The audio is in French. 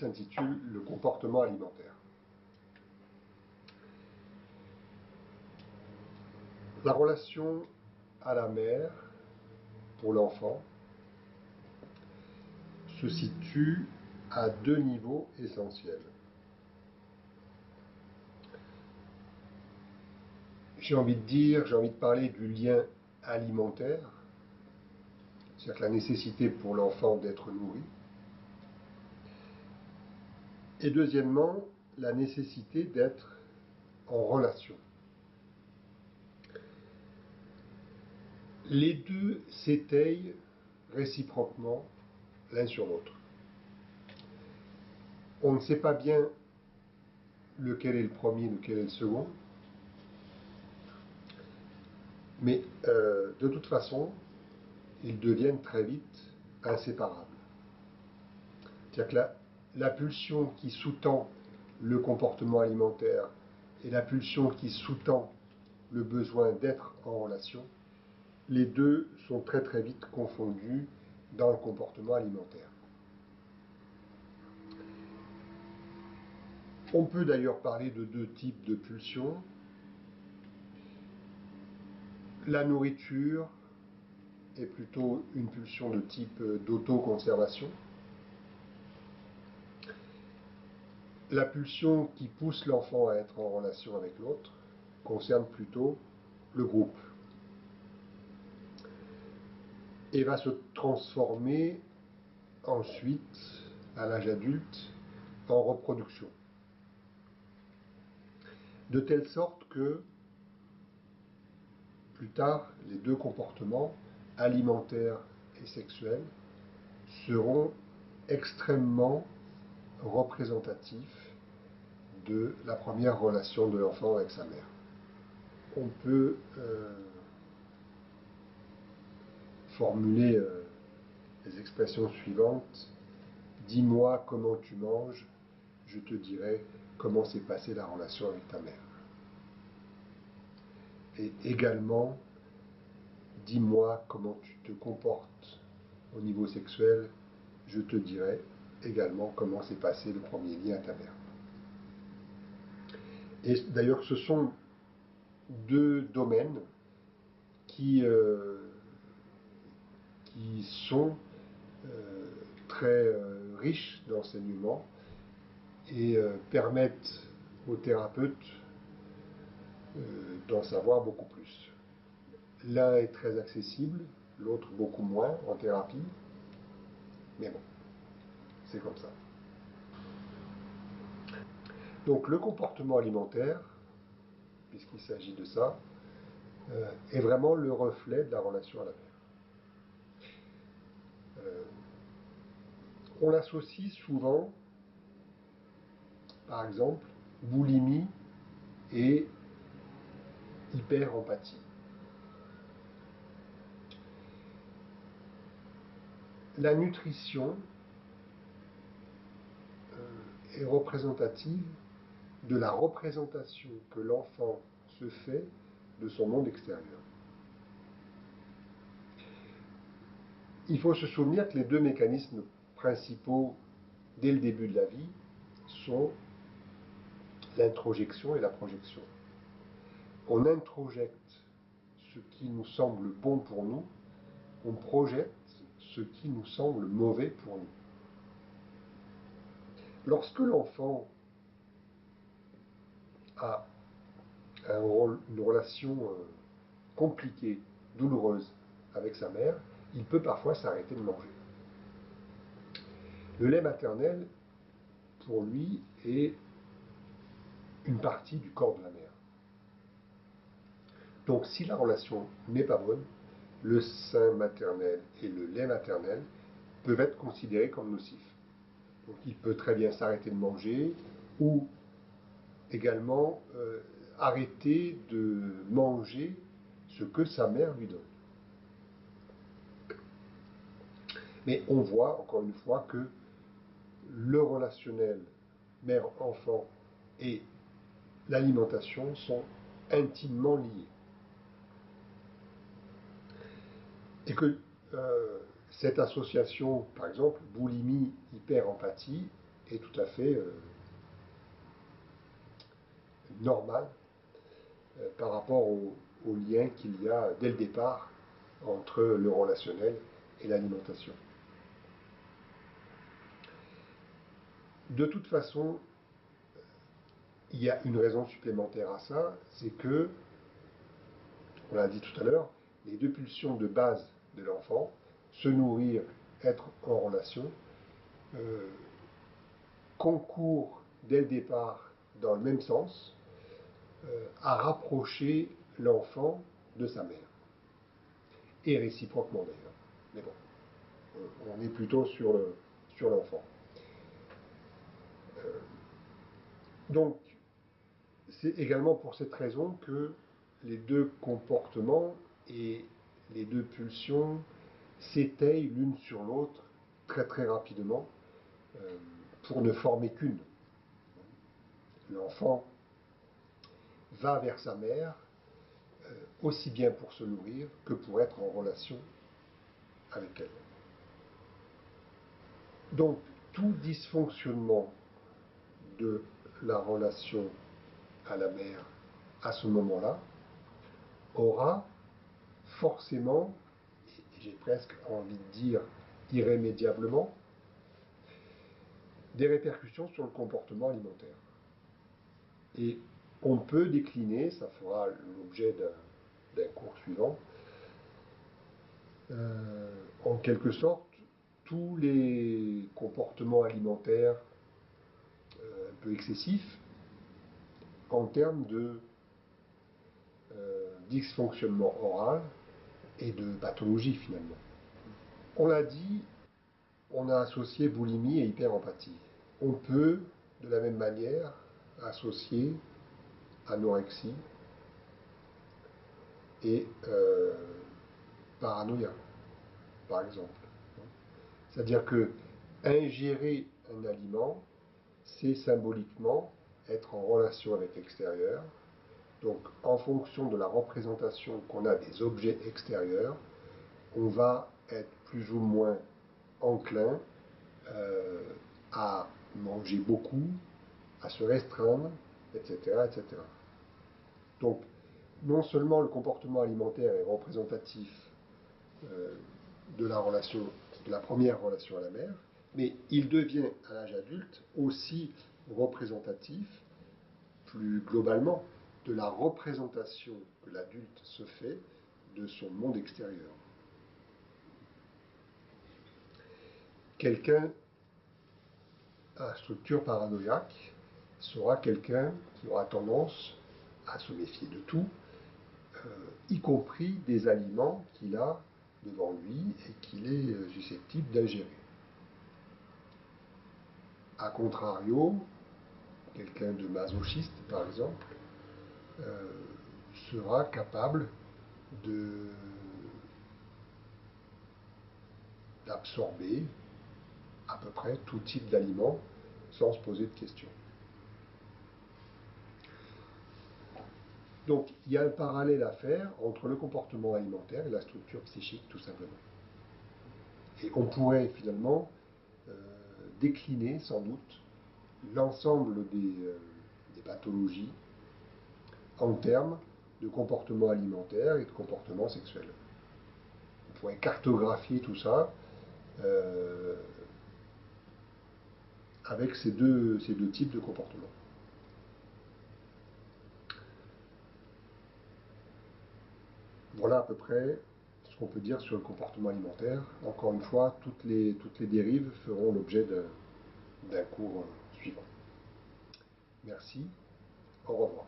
s'intitule « Le comportement alimentaire ». La relation à la mère, pour l'enfant, se situe à deux niveaux essentiels. J'ai envie de parler du lien alimentaire, c'est-à-dire la nécessité pour l'enfant d'être nourri. Et deuxièmement, la nécessité d'être en relation. Les deux s'étayent réciproquement l'un sur l'autre. On ne sait pas bien lequel est le premier, lequel est le second, mais de toute façon, ils deviennent très vite inséparables. C'est-à-dire que la pulsion qui sous-tend le comportement alimentaire et la pulsion qui sous-tend le besoin d'être en relation, les deux sont très très vite confondus dans le comportement alimentaire. On peut d'ailleurs parler de deux types de pulsions. La nourriture est plutôt une pulsion de type d'autoconservation. La pulsion qui pousse l'enfant à être en relation avec l'autre concerne plutôt le groupe et va se transformer ensuite, à l'âge adulte, en reproduction. De telle sorte que, plus tard, les deux comportements, alimentaires et sexuels, seront extrêmement représentatifs de la première relation de l'enfant avec sa mère. On peut formuler les expressions suivantes. Dis-moi comment tu manges, je te dirai comment s'est passée la relation avec ta mère. Et également, dis-moi comment tu te comportes au niveau sexuel, je te dirai également comment s'est passé le premier lien à ta mère. Et d'ailleurs, ce sont deux domaines qui sont très riches d'enseignements et permettent aux thérapeutes d'en savoir beaucoup plus. L'un est très accessible, l'autre beaucoup moins en thérapie, mais bon, c'est comme ça. Donc le comportement alimentaire, puisqu'il s'agit de ça, est vraiment le reflet de la relation à la mère. On l'associe souvent, par exemple, boulimie et hyper-empathie. La nutrition est représentative de la représentation que l'enfant se fait de son monde extérieur. Il faut se souvenir que les deux mécanismes principaux dès le début de la vie sont l'introjection et la projection. On introjecte ce qui nous semble bon pour nous, on projette ce qui nous semble mauvais pour nous. Lorsque l'enfant a une relation compliquée, douloureuse avec sa mère, il peut parfois s'arrêter de manger. Le lait maternel, pour lui, est une partie du corps de la mère. Donc si la relation n'est pas bonne, le sein maternel et le lait maternel peuvent être considérés comme nocifs. Donc il peut très bien s'arrêter de manger ou également arrêter de manger ce que sa mère lui donne. Mais on voit encore une fois que le relationnel mère-enfant et l'alimentation sont intimement liés. Et que cette association, par exemple, boulimie, hyper-empathie, est tout à fait normal par rapport au lien qu'il y a dès le départ entre le relationnel et l'alimentation. De toute façon, il y a une raison supplémentaire à ça, c'est que, on l'a dit tout à l'heure, les deux pulsions de base de l'enfant, se nourrir, être en relation, concourent dès le départ dans le même sens, à rapprocher l'enfant de sa mère. Et réciproquement d'ailleurs. Mais bon, on est plutôt sur l'enfant. Donc, c'est également pour cette raison que les deux comportements et les deux pulsions s'étayent l'une sur l'autre très très rapidement pour ne former qu'une. L'enfant va vers sa mère aussi bien pour se nourrir que pour être en relation avec elle. Donc, tout dysfonctionnement de la relation à la mère à ce moment-là aura forcément, et j'ai presque envie de dire irrémédiablement, des répercussions sur le comportement alimentaire. Et on peut décliner, ça fera l'objet d'un cours suivant, en quelque sorte, tous les comportements alimentaires un peu excessifs en termes de dysfonctionnement oral et de pathologie finalement. On l'a dit, on a associé boulimie et hyperempathie. On peut de la même manière associer anorexie et paranoïa, par exemple. C'est-à-dire que ingérer un aliment, c'est symboliquement être en relation avec l'extérieur. Donc, en fonction de la représentation qu'on a des objets extérieurs, on va être plus ou moins enclin à manger beaucoup, à se restreindre, etc., etc. Donc, non seulement le comportement alimentaire est représentatif de la première relation à la mère, mais il devient à l'âge adulte aussi représentatif, plus globalement, de la représentation que l'adulte se fait de son monde extérieur. Quelqu'un à structure paranoïaque sera quelqu'un qui aura tendance à se méfier de tout, y compris des aliments qu'il a devant lui et qu'il est susceptible d'ingérer. A contrario, quelqu'un de masochiste, par exemple, sera capable d'absorber à peu près tout type d'aliments sans se poser de questions. Donc, il y a un parallèle à faire entre le comportement alimentaire et la structure psychique, tout simplement. Et on pourrait finalement décliner sans doute l'ensemble des pathologies en termes de comportement alimentaire et de comportement sexuel. On pourrait cartographier tout ça avec ces deux types de comportements. Voilà à peu près ce qu'on peut dire sur le comportement alimentaire. Encore une fois, toutes les dérives feront l'objet d'un cours suivant. Merci, au revoir.